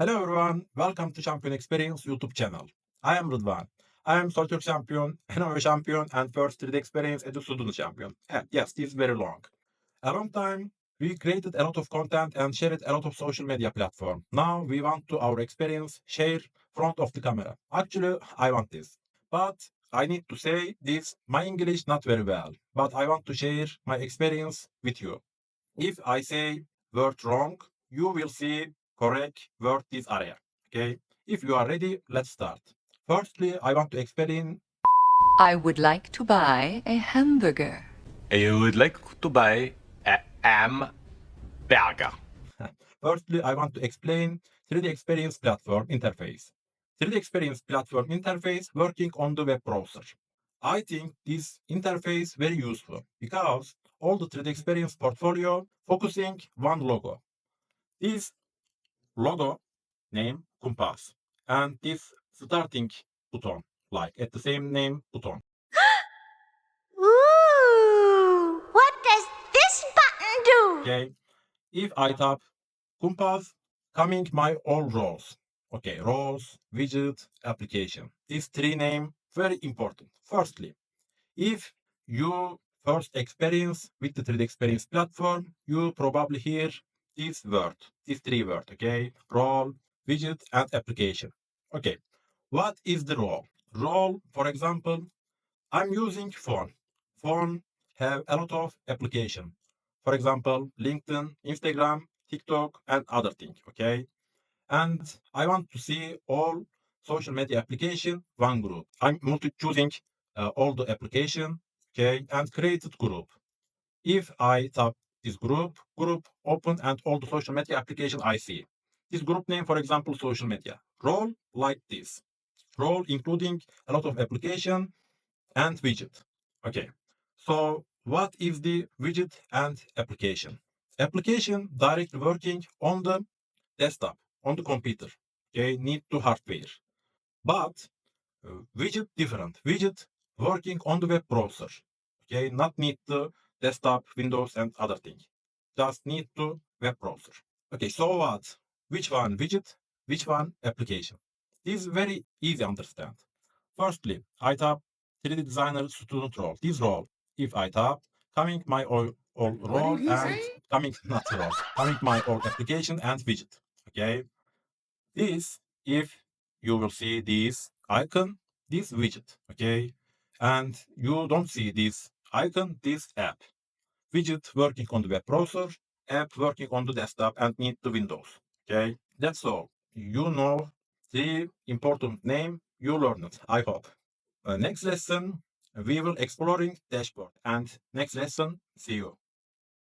Hello everyone, welcome to Champion Experience YouTube channel. I am Rıdvan. I am Solitaire champion, Hannover champion, and first 3D Experience as a student champion. Yes, this is very long. A long time, we created a lot of content and shared a lot of social media platform. Now we want to our experience share front of the camera. Actually, I want this. But I need to say this, my English not very well, but I want to share my experience with you. If I say word wrong, you will see correct word this area. Okay? If you are ready, let's start. Firstly, I want to explain. I would like to buy a hamburger. I would like to buy a hamburger. Firstly, I want to explain 3D Experience platform interface. 3D Experience platform interface working on the web browser. I think this interface very useful because all the 3D Experience portfolio focusing one logo. This logo name compass and this starting button like at the same name button. Ooh, what does this button do? Okay, if I tap compass coming my all roles. Okay, roles, widget, application. These three name very important. Firstly, if you first experience with the 3D Experience platform, you probably hear this word, these three words, okay? Role, widget, and application. Okay, what is the role? Role, for example, I'm using phone. Phone have a lot of application. For example, LinkedIn, Instagram, TikTok, and other things, okay? And I want to see all social media application one group. I'm multi choosing all the application, okay, and created group. If I tap this group open and all the social media application I see. This group name, for example, social media. Role like this. Role including a lot of application and widget. Okay. So what is the widget and application? Application directly working on the desktop, on the computer. Okay, need to hardware. But widget different. Widget working on the web browser. Okay, not need the desktop, Windows, and other things. Just need to web browser. Okay, so what? Which one widget? Which one application? This is very easy understand. Firstly, I tap 3D Designer student role. This role, if I tap, coming my all role and coming not role, coming my all application and widget. Okay, this if you will see this icon, this widget. Okay, and you don't see this icon, this app. Widget working on the web browser, app working on the desktop and need the Windows. Okay, that's all. You know the important name you learned, I hope. Next lesson, we will exploring dashboard and next lesson, see you.